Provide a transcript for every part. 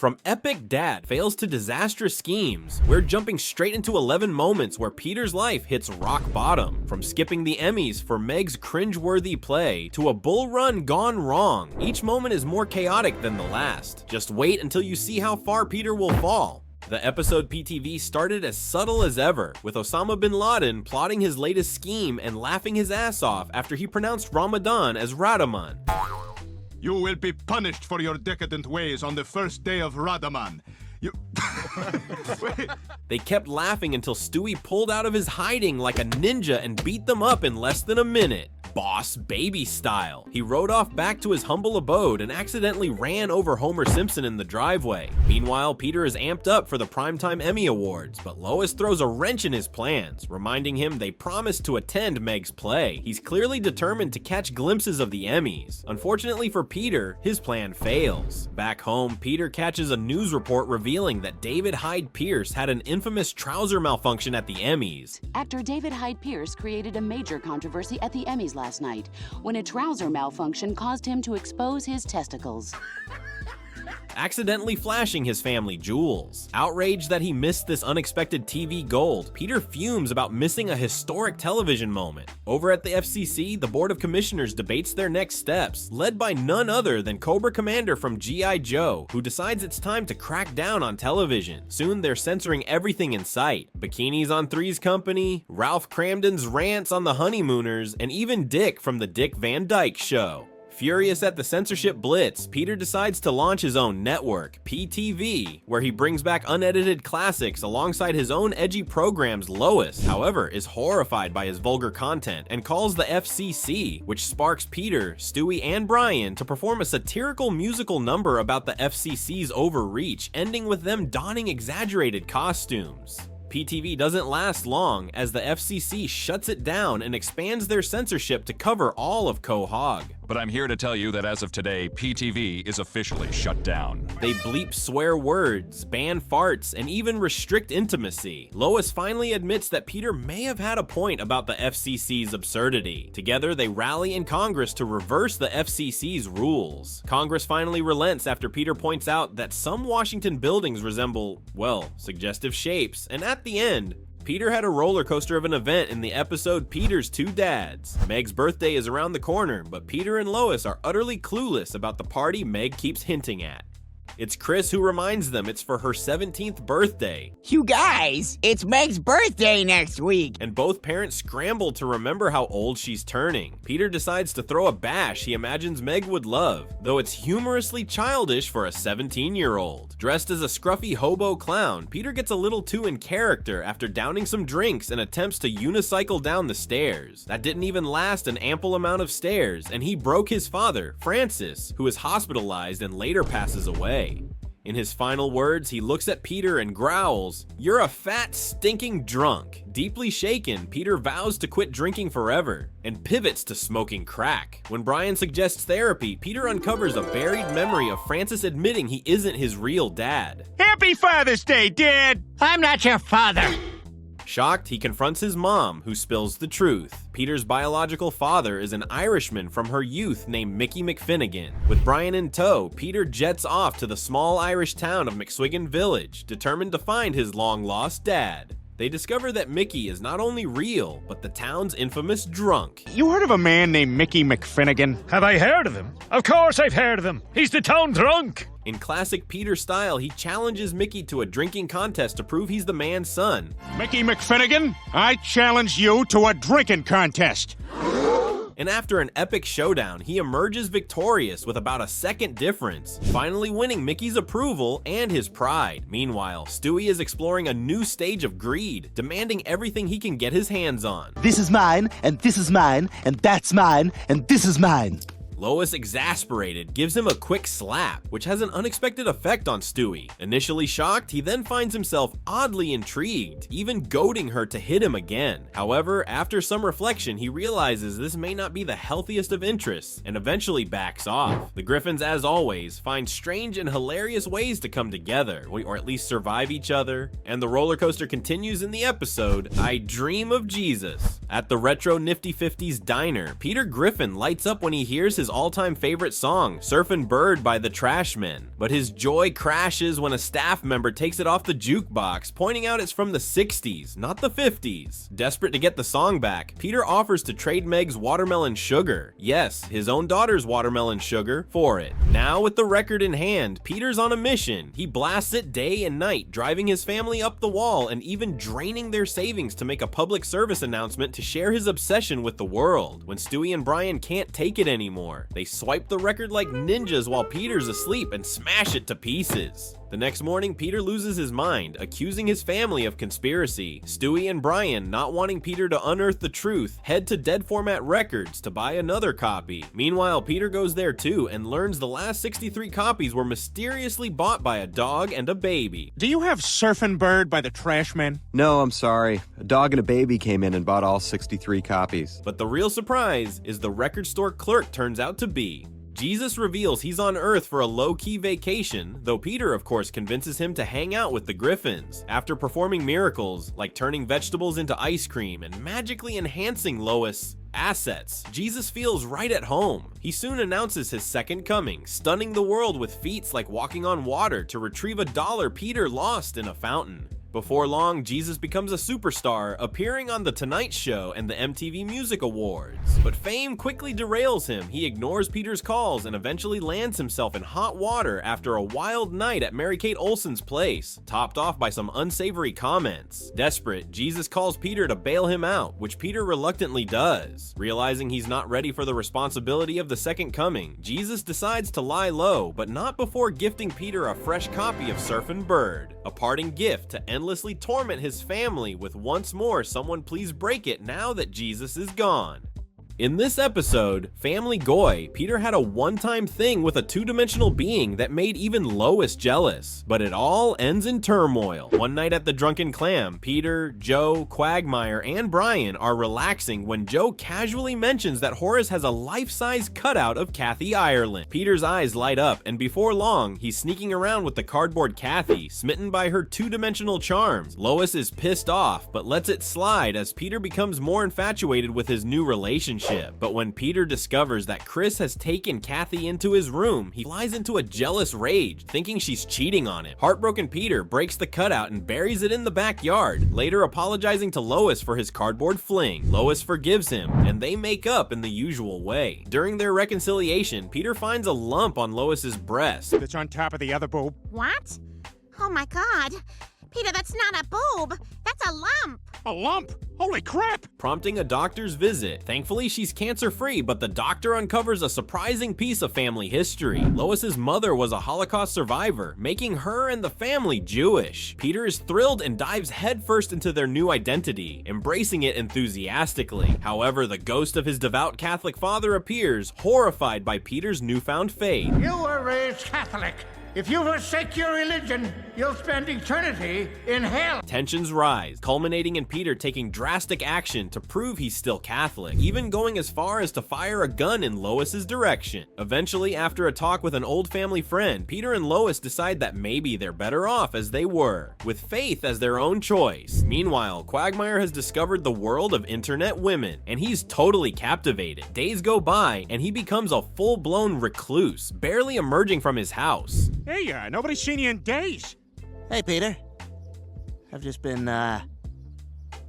From epic dad fails to disastrous schemes, we're jumping straight into 11 moments where Peter's life hits rock bottom. From skipping the Emmys for Meg's cringe-worthy play to a bull run gone wrong, each moment is more chaotic than the last. Just wait until you see how far Peter will fall. The episode PTV started as subtle as ever, with Osama bin Laden plotting his latest scheme and laughing his ass off after he pronounced Ramadan as Radaman. You will be punished for your decadent ways on the first day of Radaman. Wait. They kept laughing until Stewie pulled out of his hiding like a ninja and beat them up in less than a minute. Boss baby style. He rode off back to his humble abode and accidentally ran over Homer Simpson in the driveway. Meanwhile, Peter is amped up for the Primetime Emmy Awards, but Lois throws a wrench in his plans, reminding him they promised to attend Meg's play. He's clearly determined to catch glimpses of the Emmys. Unfortunately for Peter, his plan fails. Back home, Peter catches a news report revealing that David Hyde Pierce had an infamous trouser malfunction at the Emmys. Actor David Hyde Pierce created a major controversy at the Emmys last night when a trouser malfunction caused him to expose his testicles, accidentally flashing his family jewels. Outraged that he missed this unexpected TV gold, Peter fumes about missing a historic television moment. Over at the FCC, the Board of Commissioners debates their next steps, led by none other than Cobra Commander from G.I. Joe, who decides it's time to crack down on television. Soon they're censoring everything in sight. Bikinis on Three's Company, Ralph Cramden's rants on the Honeymooners, and even Dick from the Dick Van Dyke Show. Furious at the censorship blitz, Peter decides to launch his own network, PTV, where he brings back unedited classics alongside his own edgy programs. Lois, however, is horrified by his vulgar content and calls the FCC, which sparks Peter, Stewie, and Brian to perform a satirical musical number about the FCC's overreach, ending with them donning exaggerated costumes. PTV doesn't last long as the FCC shuts it down and expands their censorship to cover all of Quahog. But I'm here to tell you that as of today, PTV is officially shut down. They bleep swear words, ban farts, and even restrict intimacy. Lois finally admits that Peter may have had a point about the FCC's absurdity. Together, they rally in Congress to reverse the FCC's rules. Congress finally relents after Peter points out that some Washington buildings resemble, well, suggestive shapes, and at the end, Peter had a roller coaster of an event in the episode Peter's Two Dads. Meg's birthday is around the corner, but Peter and Lois are utterly clueless about the party Meg keeps hinting at. It's Chris who reminds them it's for her 17th birthday. You guys, it's Meg's birthday next week. And both parents scramble to remember how old she's turning. Peter decides to throw a bash he imagines Meg would love, though it's humorously childish for a 17-year-old. Dressed as a scruffy hobo clown, Peter gets a little too in character after downing some drinks and attempts to unicycle down the stairs. That didn't even last an ample amount of stairs, and he broke his father, Francis, who is hospitalized and later passes away. In his final words, he looks at Peter and growls, "You're a fat, stinking drunk." Deeply shaken, Peter vows to quit drinking forever and pivots to smoking crack. When Brian suggests therapy, Peter uncovers a buried memory of Francis admitting he isn't his real dad. Happy Father's Day, Dad! I'm not your father. Shocked, he confronts his mom, who spills the truth. Peter's biological father is an Irishman from her youth named Mickey McFinnigan. With Brian in tow, Peter jets off to the small Irish town of McSwiggan Village, determined to find his long-lost dad. They discover that Mickey is not only real, but the town's infamous drunk. You heard of a man named Mickey McFinnigan? Have I heard of him? Of course I've heard of him. He's the town drunk. In classic Peter style, he challenges Mickey to a drinking contest to prove he's the man's son. Mickey McFinnigan, I challenge you to a drinking contest. And after an epic showdown, he emerges victorious with about a second difference, finally winning Mickey's approval and his pride. Meanwhile, Stewie is exploring a new stage of greed, demanding everything he can get his hands on. This is mine, and this is mine, and that's mine, and this is mine. Lois, exasperated, gives him a quick slap, which has an unexpected effect on Stewie. Initially shocked, he then finds himself oddly intrigued, even goading her to hit him again. However, after some reflection, he realizes this may not be the healthiest of interests, and eventually backs off. The Griffins, as always, find strange and hilarious ways to come together, or at least survive each other, and the roller coaster continues in the episode, I Dream of Jesus. At the retro Nifty 50s diner, Peter Griffin lights up when he hears his all-time favorite song, Surfin' Bird by the Trashmen. But his joy crashes when a staff member takes it off the jukebox, pointing out it's from the 60s, not the 50s. Desperate to get the song back, Peter offers to trade Meg's watermelon sugar, yes, his own daughter's watermelon sugar, for it. Now with the record in hand, Peter's on a mission. He blasts it day and night, driving his family up the wall and even draining their savings to make a public service announcement to share his obsession with the world. When Stewie and Brian can't take it anymore, they swipe the record like ninjas while Peter's asleep and smash it to pieces. The next morning, Peter loses his mind, accusing his family of conspiracy. Stewie and Brian, not wanting Peter to unearth the truth, head to Dead Format Records to buy another copy. Meanwhile, Peter goes there too and learns the last 63 copies were mysteriously bought by a dog and a baby. Do you have Surfin' Bird by the Trashmen? No, I'm sorry. A dog and a baby came in and bought all 63 copies. But the real surprise is the record store clerk turns out to be Jesus. Reveals he's on Earth for a low-key vacation, though Peter, of course, convinces him to hang out with the Griffins. After performing miracles, like turning vegetables into ice cream and magically enhancing Lois' assets, Jesus feels right at home. He soon announces his second coming, stunning the world with feats like walking on water to retrieve a dollar Peter lost in a fountain. Before long, Jesus becomes a superstar, appearing on The Tonight Show and the MTV Music Awards. But fame quickly derails him. He ignores Peter's calls and eventually lands himself in hot water after a wild night at Mary-Kate Olsen's place, topped off by some unsavory comments. Desperate, Jesus calls Peter to bail him out, which Peter reluctantly does. Realizing he's not ready for the responsibility of the second coming, Jesus decides to lie low, but not before gifting Peter a fresh copy of Surfin' Bird, a parting gift to endlessly torment his family with once more someone please break it now that Jesus is gone. In this episode, Family Goy, Peter had a one-time thing with a two-dimensional being that made even Lois jealous, but it all ends in turmoil. One night at the Drunken Clam, Peter, Joe, Quagmire, and Brian are relaxing when Joe casually mentions that Horace has a life-size cutout of Kathy Ireland. Peter's eyes light up, and before long, he's sneaking around with the cardboard Kathy, smitten by her two-dimensional charms. Lois is pissed off, but lets it slide as Peter becomes more infatuated with his new relationship. But when Peter discovers that Chris has taken Kathy into his room, he flies into a jealous rage, thinking she's cheating on him. Heartbroken Peter breaks the cutout and buries it in the backyard, later apologizing to Lois for his cardboard fling. Lois forgives him, and they make up in the usual way. During their reconciliation, Peter finds a lump on Lois's breast. That's on top of the other boob. What? Oh my God. Peter, that's not a boob. That's a lump. A lump? Holy crap! Prompting a doctor's visit. Thankfully, she's cancer-free, but the doctor uncovers a surprising piece of family history. Lois's mother was a Holocaust survivor, making her and the family Jewish. Peter is thrilled and dives headfirst into their new identity, embracing it enthusiastically. However, the ghost of his devout Catholic father appears, horrified by Peter's newfound faith. You were raised Catholic. If you forsake your religion, you'll spend eternity in hell. Tensions rise, culminating in Peter taking drastic action to prove he's still Catholic, even going as far as to fire a gun in Lois's direction. Eventually, after a talk with an old family friend, Peter and Lois decide that maybe they're better off as they were, with faith as their own choice. Meanwhile, Quagmire has discovered the world of internet women, and he's totally captivated. Days go by, and he becomes a full-blown recluse, barely emerging from his house. Hey, nobody's seen you in days. Hey, Peter. I've just been,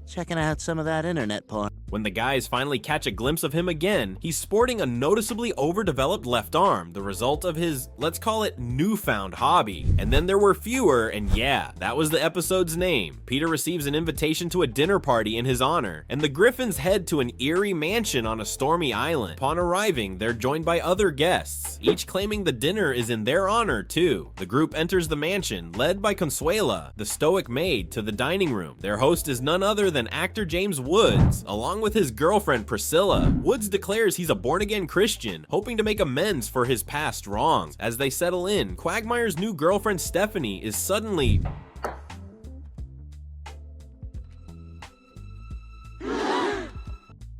checking out some of that internet porn. When the guys finally catch a glimpse of him again, he's sporting a noticeably overdeveloped left arm, the result of his, let's call it, newfound hobby. And then there were fewer, and yeah, that was the episode's name. Peter receives an invitation to a dinner party in his honor, and the Griffins head to an eerie mansion on a stormy island. Upon arriving, they're joined by other guests, each claiming the dinner is in their honor too. The group enters the mansion, led by Consuela, the stoic maid, to the dining room. Their host is none other than actor James Woods, along with his girlfriend Priscilla. Woods declares he's a born-again Christian, hoping to make amends for his past wrongs. As they settle in, Quagmire's new girlfriend Stephanie is suddenly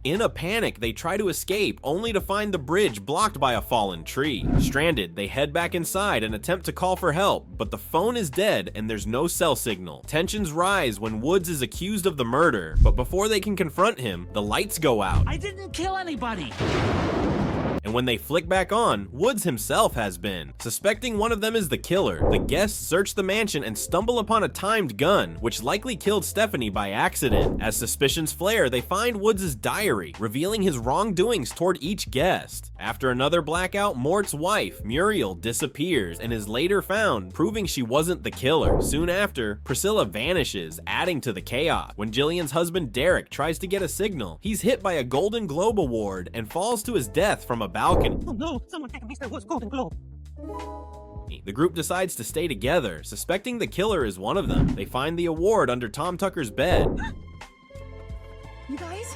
in a panic. They try to escape, only to find the bridge blocked by a fallen tree. Stranded, they head back inside and attempt to call for help, but the phone is dead and there's no cell signal. Tensions rise when Woods is accused of the murder, but before they can confront him, the lights go out. I didn't kill anybody. and when they flick back on, Woods himself has been. Suspecting one of them is the killer, the guests search the mansion and stumble upon a timed gun, which likely killed Stephanie by accident. As suspicions flare, they find Woods' diary, revealing his wrongdoings toward each guest. After another blackout, Mort's wife, Muriel, disappears and is later found, proving she wasn't the killer. Soon after, Priscilla vanishes, adding to the chaos. When Jillian's husband Derek tries to get a signal, he's hit by a Golden Globe award and falls to his death from a balcony. Oh no, someone take Mr. Woods' Golden Globe. The group decides to stay together, suspecting the killer is one of them. They find the award under Tom Tucker's bed. You guys?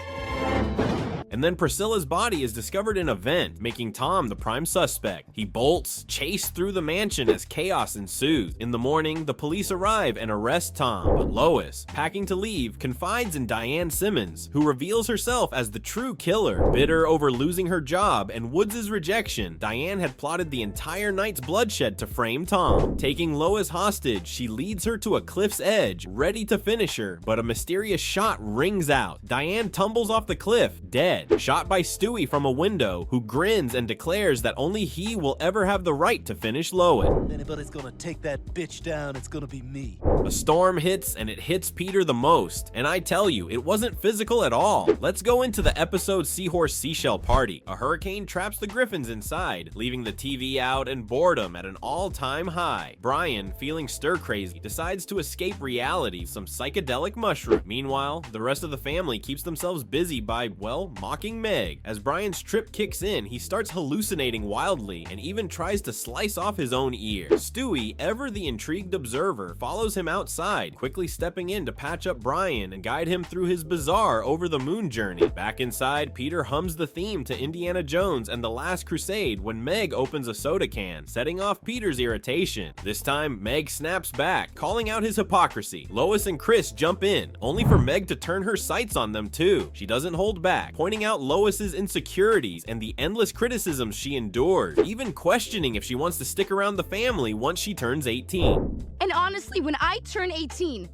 And then Priscilla's body is discovered in a vent, making Tom the prime suspect. He bolts, chased through the mansion as chaos ensues. In the morning, the police arrive and arrest Tom, but Lois, packing to leave, confides in Diane Simmons, who reveals herself as the true killer. Bitter over losing her job and Woods' rejection, Diane had plotted the entire night's bloodshed to frame Tom. Taking Lois hostage, she leads her to a cliff's edge, ready to finish her, but a mysterious shot rings out. Diane tumbles off the cliff, dead. Shot by Stewie from a window, who grins and declares that only he will ever have the right to finish Lois. If anybody's gonna take that bitch down, it's gonna be me. A storm hits, and it hits Peter the most, and I tell you, it wasn't physical at all. Let's go into the episode Seahorse Seashell Party. A hurricane traps the Griffins inside, leaving the TV out and boredom at an all-time high. Brian, feeling stir-crazy, decides to escape reality with some psychedelic mushroom. Meanwhile, the rest of the family keeps themselves busy by, well, mocking Meg. As Brian's trip kicks in, he starts hallucinating wildly and even tries to slice off his own ear. Stewie, ever the intrigued observer, follows him outside, quickly stepping in to patch up Brian and guide him through his bizarre over-the-moon journey. Back inside, Peter hums the theme to Indiana Jones and the Last Crusade when Meg opens a soda can, setting off Peter's irritation. This time, Meg snaps back, calling out his hypocrisy. Lois and Chris jump in, only for Meg to turn her sights on them too. She doesn't hold back, pointing out Lois's insecurities and the endless criticisms she endures, even questioning if she wants to stick around the family once she turns 18. And honestly, when I turn 18,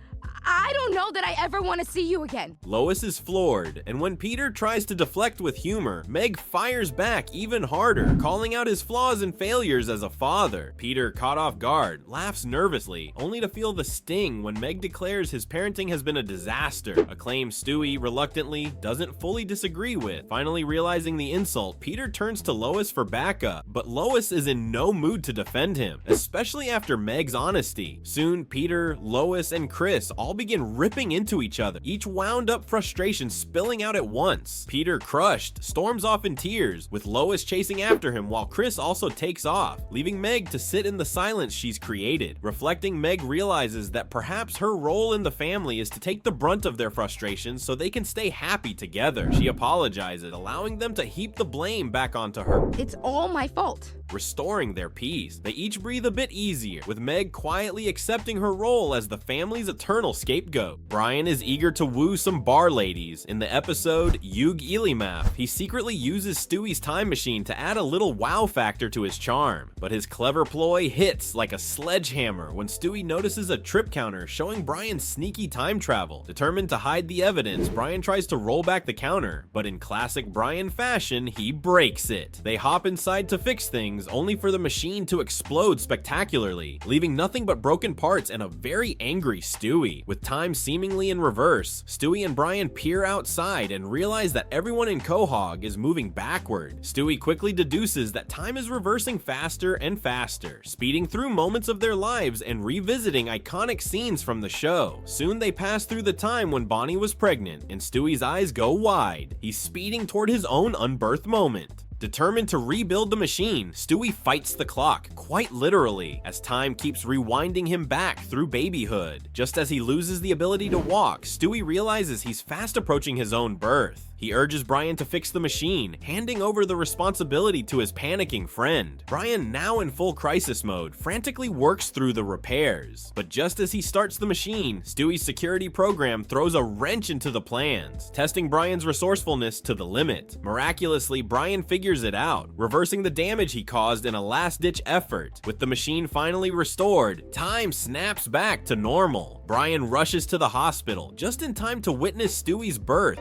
I don't know that I ever want to see you again. Lois is floored, and when Peter tries to deflect with humor, Meg fires back even harder, calling out his flaws and failures as a father. Peter, caught off guard, laughs nervously, only to feel the sting when Meg declares his parenting has been a disaster, a claim Stewie, reluctantly, doesn't fully disagree with. Finally realizing the insult, Peter turns to Lois for backup, but Lois is in no mood to defend him, especially after Meg's honesty. Soon, Peter, Lois, and Chris all begin ripping into each other, each wound up frustration spilling out at once. Peter, crushed, storms off in tears, with Lois chasing after him while Chris also takes off, leaving Meg to sit in the silence she's created. Reflecting, Meg realizes that perhaps her role in the family is to take the brunt of their frustrations so they can stay happy together. She apologizes, allowing them to heap the blame back onto her. It's all my fault. Restoring their peace. They each breathe a bit easier, with Meg quietly accepting her role as the family's eternal scapegoat. Brian is eager to woo some bar ladies. In the episode Yug Elimaf, he secretly uses Stewie's time machine to add a little wow factor to his charm, but his clever ploy hits like a sledgehammer when Stewie notices a trip counter showing Brian's sneaky time travel. Determined to hide the evidence, Brian tries to roll back the counter, but in classic Brian fashion, he breaks it. They hop inside to fix things, only for the machine to explode spectacularly, leaving nothing but broken parts and a very angry Stewie. With time seemingly in reverse, Stewie and Brian peer outside and realize that everyone in Quahog is moving backward. Stewie quickly deduces that time is reversing faster and faster, speeding through moments of their lives and revisiting iconic scenes from the show. Soon they pass through the time when Bonnie was pregnant, and Stewie's eyes go wide. He's speeding toward his own unbirthed moment. Determined to rebuild the machine, Stewie fights the clock, quite literally, as time keeps rewinding him back through babyhood. Just as he loses the ability to walk, Stewie realizes he's fast approaching his own birth. He urges Brian to fix the machine, handing over the responsibility to his panicking friend. Brian, now in full crisis mode, frantically works through the repairs. But just as he starts the machine, Stewie's security program throws a wrench into the plans, testing Brian's resourcefulness to the limit. Miraculously, Brian figures it out, reversing the damage he caused in a last-ditch effort. With the machine finally restored, time snaps back to normal. Brian rushes to the hospital, just in time to witness Stewie's birth.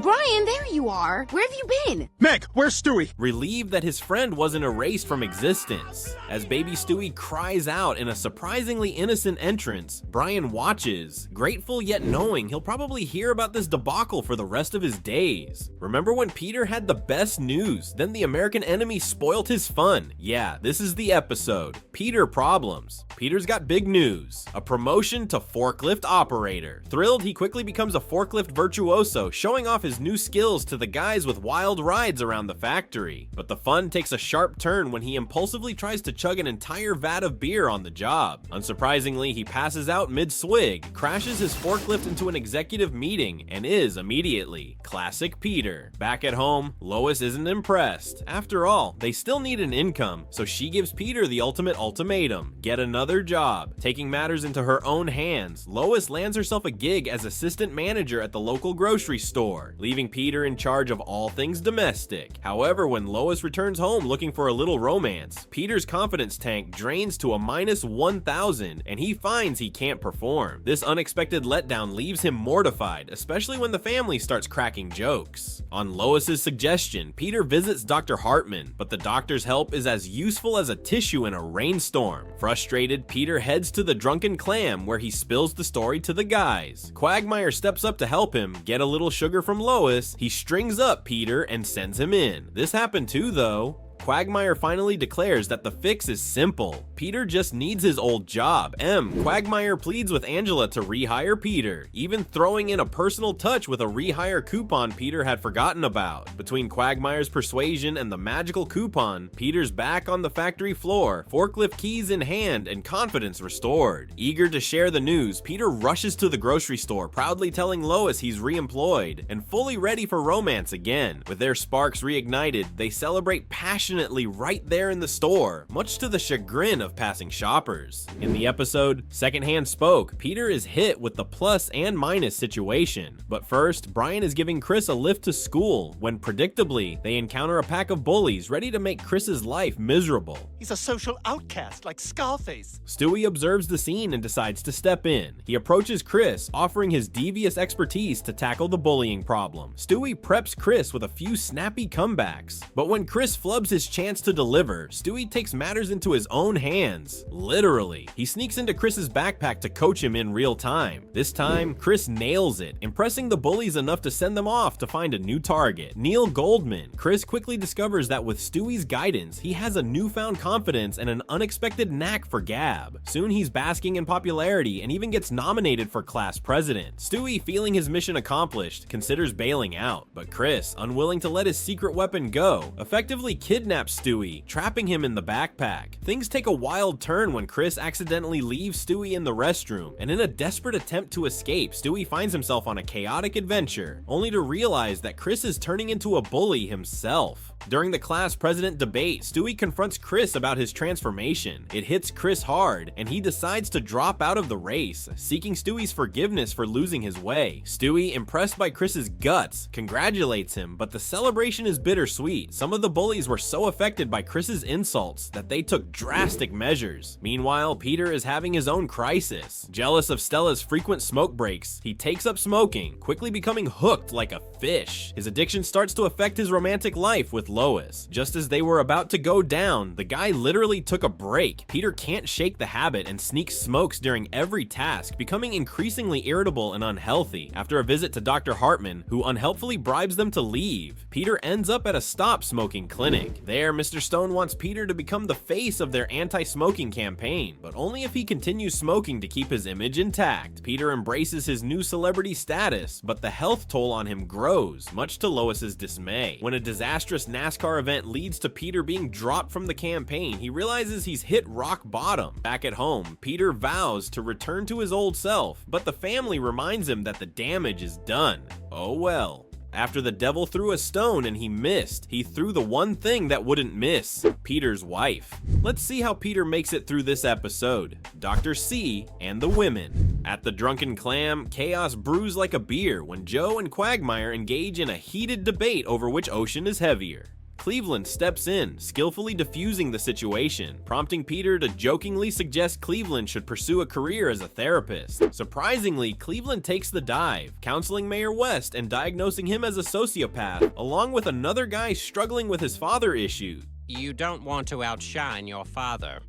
Brian, there you are. Where have you been? Meg, where's Stewie? Relieved that his friend wasn't erased from existence. As baby Stewie cries out in a surprisingly innocent entrance, Brian watches, grateful yet knowing he'll probably hear about this debacle for the rest of his days. Remember when Peter had the best news, then the American enemy spoilt his fun? Yeah, this is the episode. Peter Problems. Peter's got big news. A promotion to forklift operator. Thrilled, he quickly becomes a forklift virtuoso, showing off his new skills to the guys with wild rides around the factory. But the fun takes a sharp turn when he impulsively tries to chug an entire vat of beer on the job. Unsurprisingly, he passes out mid-swig, crashes his forklift into an executive meeting, and is immediately classic Peter. Back at home, Lois isn't impressed. After all, they still need an income, so she gives Peter the ultimate ultimatum: get another job. Taking matters into her own hands, Lois lands herself a gig as assistant manager at the local grocery store, leaving Peter in charge of all things domestic. However, when Lois returns home looking for a little romance, Peter's confidence tank drains to a -1,000 and he finds he can't perform. This unexpected letdown leaves him mortified, especially when the family starts cracking jokes. On Lois's suggestion, Peter visits Dr. Hartman, but the doctor's help is as useful as a tissue in a rainstorm. Frustrated, Peter heads to the Drunken Clam where he spills the story to the guys. Quagmire steps up to help him get a little sugar from Lois. He strings up Peter and sends him in. This happened too, though. Quagmire finally declares that the fix is simple. Peter just needs his old job. Quagmire pleads with Angela to rehire Peter, even throwing in a personal touch with a rehire coupon Peter had forgotten about. Between Quagmire's persuasion and the magical coupon, Peter's back on the factory floor, forklift keys in hand, and confidence restored. Eager to share the news, Peter rushes to the grocery store, proudly telling Lois he's re-employed, and fully ready for romance again. With their sparks reignited, they celebrate passionately right there in the store, much to the chagrin of passing shoppers. In the episode, Secondhand Spoke, Peter is hit with the plus and minus situation. But first, Brian is giving Chris a lift to school when, predictably, they encounter a pack of bullies ready to make Chris's life miserable. He's a social outcast like Scarface. Stewie observes the scene and decides to step in. He approaches Chris, offering his devious expertise to tackle the bullying problem. Stewie preps Chris with a few snappy comebacks, but when Chris flubs his chance to deliver, Stewie takes matters into his own hands. Literally. He sneaks into Chris's backpack to coach him in real time. This time, Chris nails it, impressing the bullies enough to send them off to find a new target, Neil Goldman. Chris quickly discovers that with Stewie's guidance, he has a newfound confidence and an unexpected knack for gab. Soon he's basking in popularity and even gets nominated for class president. Stewie, feeling his mission accomplished, considers bailing out, but Chris, unwilling to let his secret weapon go, effectively kidnaps Stewie, trapping him in the backpack. Things take a wild turn when Chris accidentally leaves Stewie in the restroom, and in a desperate attempt to escape, Stewie finds himself on a chaotic adventure, only to realize that Chris is turning into a bully himself. During the class president debate, Stewie confronts Chris about his transformation. It hits Chris hard, and he decides to drop out of the race, seeking Stewie's forgiveness for losing his way. Stewie, impressed by Chris's guts, congratulates him, but the celebration is bittersweet. Some of the bullies were so affected by Chris's insults that they took drastic measures. Meanwhile, Peter is having his own crisis. Jealous of Stella's frequent smoke breaks, he takes up smoking, quickly becoming hooked like a fish. His addiction starts to affect his romantic life with Lois. Just as they were about to go down, the guy literally took a break. Peter can't shake the habit and sneaks smokes during every task, becoming increasingly irritable and unhealthy. After a visit to Dr. Hartman, who unhelpfully bribes them to leave, Peter ends up at a stop smoking clinic. There, Mr. Stone wants Peter to become the face of their anti-smoking campaign, but only if he continues smoking to keep his image intact. Peter embraces his new celebrity status, but the health toll on him grows, much to Lois's dismay. When a disastrous NASCAR event leads to Peter being dropped from the campaign, he realizes he's hit rock bottom. Back at home, Peter vows to return to his old self, but the family reminds him that the damage is done. Oh well. After the devil threw a stone and he missed, he threw the one thing that wouldn't miss: Peter's wife. Let's see how Peter makes it through this episode. Dr. C and the women. At the Drunken Clam, chaos brews like a beer when Joe and Quagmire engage in a heated debate over which ocean is heavier. Cleveland steps in, skillfully diffusing the situation, prompting Peter to jokingly suggest Cleveland should pursue a career as a therapist. Surprisingly, Cleveland takes the dive, counseling Mayor West and diagnosing him as a sociopath, along with another guy struggling with his father issues. You don't want to outshine your father.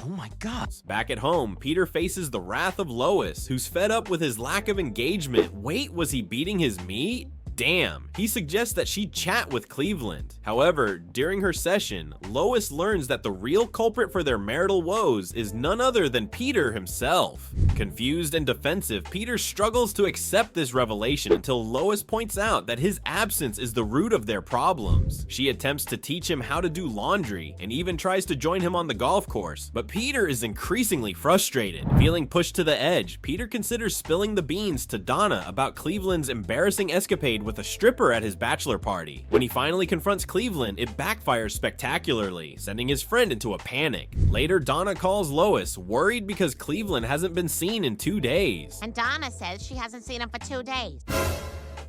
Oh my god. Back at home, Peter faces the wrath of Lois, who's fed up with his lack of engagement. Wait, was he beating his meat? Damn. He suggests that she chat with Cleveland. However, during her session, Lois learns that the real culprit for their marital woes is none other than Peter himself. Confused and defensive, Peter struggles to accept this revelation until Lois points out that his absence is the root of their problems. She attempts to teach him how to do laundry and even tries to join him on the golf course, but Peter is increasingly frustrated. Feeling pushed to the edge, Peter considers spilling the beans to Donna about Cleveland's embarrassing escapade with a stripper at his bachelor party. When he finally confronts Cleveland, it backfires spectacularly, sending his friend into a panic. Later, Donna calls Lois, worried because Cleveland hasn't been seen in 2 days. And Donna says she hasn't seen him for 2 days.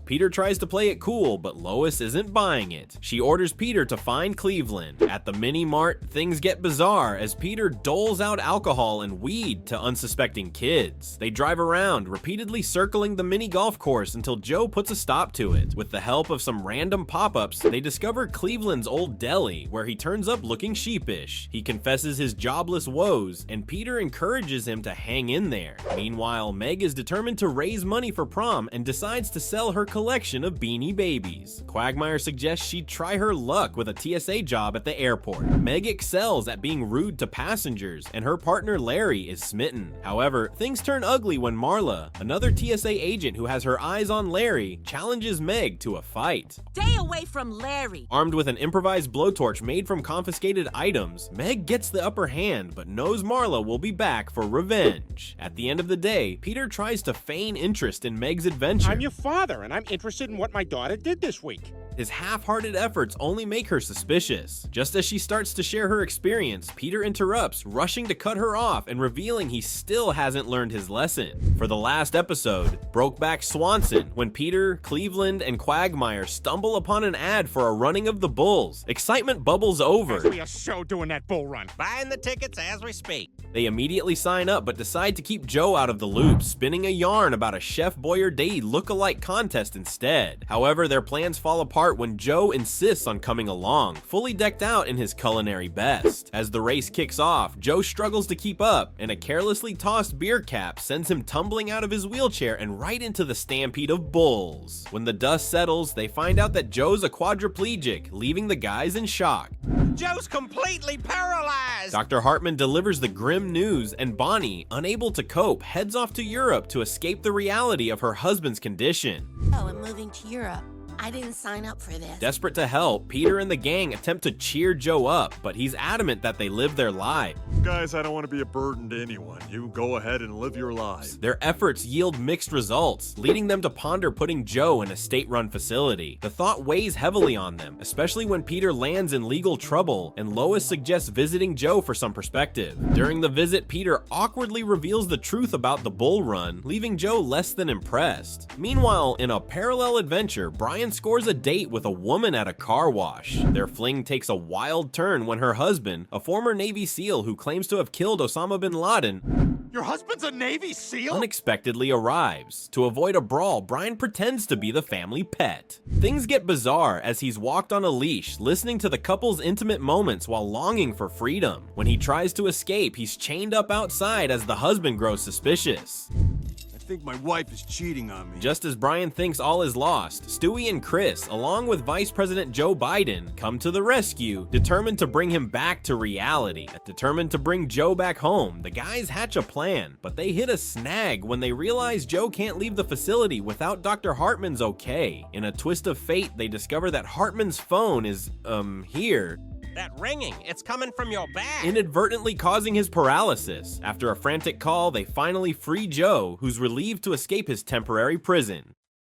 Peter tries to play it cool, but Lois isn't buying it. She orders Peter to find Cleveland. At the mini mart, things get bizarre as Peter doles out alcohol and weed to unsuspecting kids. They drive around, repeatedly circling the mini golf course until Joe puts a stop to it. With the help of some random pop-ups, they discover Cleveland's old deli, where he turns up looking sheepish. He confesses his jobless woes, and Peter encourages him to hang in there. Meanwhile, Meg is determined to raise money for prom and decides to sell her collection of Beanie Babies. Quagmire suggests she try her luck with a TSA job at the airport. Meg excels at being rude to passengers, and her partner Larry is smitten. However, things turn ugly when Marla, another TSA agent who has her eyes on Larry, challenges Meg to a fight. Stay away from Larry! Armed with an improvised blowtorch made from confiscated items, Meg gets the upper hand, but knows Marla will be back for revenge. At the end of the day, Peter tries to feign interest in Meg's adventure. I'm your father, and I'm interested in what my daughter did this week. His half-hearted efforts only make her suspicious. Just as she starts to share her experience, Peter interrupts, rushing to cut her off and revealing he still hasn't learned his lesson. For the last episode, Brokeback Swanson, when Peter, Cleveland, and Quagmire stumble upon an ad for a running of the bulls, excitement bubbles over. Must be a show doing that bull run. Buying the tickets as we speak. They immediately sign up but decide to keep Joe out of the loop, spinning a yarn about a Chef Boyardee look-alike contest instead. However, their plans fall apart when Joe insists on coming along, fully decked out in his culinary best. As the race kicks off, Joe struggles to keep up, and a carelessly tossed beer cap sends him tumbling out of his wheelchair and right into the stampede of bulls. When the dust settles, they find out that Joe's a quadriplegic, leaving the guys in shock. Joe's completely paralyzed! Dr. Hartman delivers the grim news, and Bonnie, unable to cope, heads off to Europe to escape the reality of her husband's condition. Oh, I'm moving to Europe. I didn't sign up for this. Desperate to help, Peter and the gang attempt to cheer Joe up, but he's adamant that they live their lives. Guys, I don't want to be a burden to anyone. You go ahead and live your lives. Their efforts yield mixed results, leading them to ponder putting Joe in a state-run facility. The thought weighs heavily on them, especially when Peter lands in legal trouble and Lois suggests visiting Joe for some perspective. During the visit, Peter awkwardly reveals the truth about the bull run, leaving Joe less than impressed. Meanwhile, in a parallel adventure, Brian scores a date with a woman at a car wash. Their fling takes a wild turn when her husband, a former Navy SEAL who claims to have killed Osama bin Laden, Your husband's a Navy SEAL? unexpectedly arrives. To avoid a brawl, Brian pretends to be the family pet. Things get bizarre as he's walked on a leash, listening to the couple's intimate moments while longing for freedom. When he tries to escape, he's chained up outside as the husband grows suspicious. I think my wife is cheating on me. Just as Brian thinks all is lost, Stewie and Chris, along with Vice President Joe Biden, come to the rescue, determined to bring him back to reality. Determined to bring Joe back home, the guys hatch a plan, but they hit a snag when they realize Joe can't leave the facility without Dr. Hartman's okay. In a twist of fate, they discover that Hartman's phone is, here. That ringing, it's coming from your back. Inadvertently causing his paralysis. After a frantic call, they finally free Joe, who's relieved to escape his temporary prison.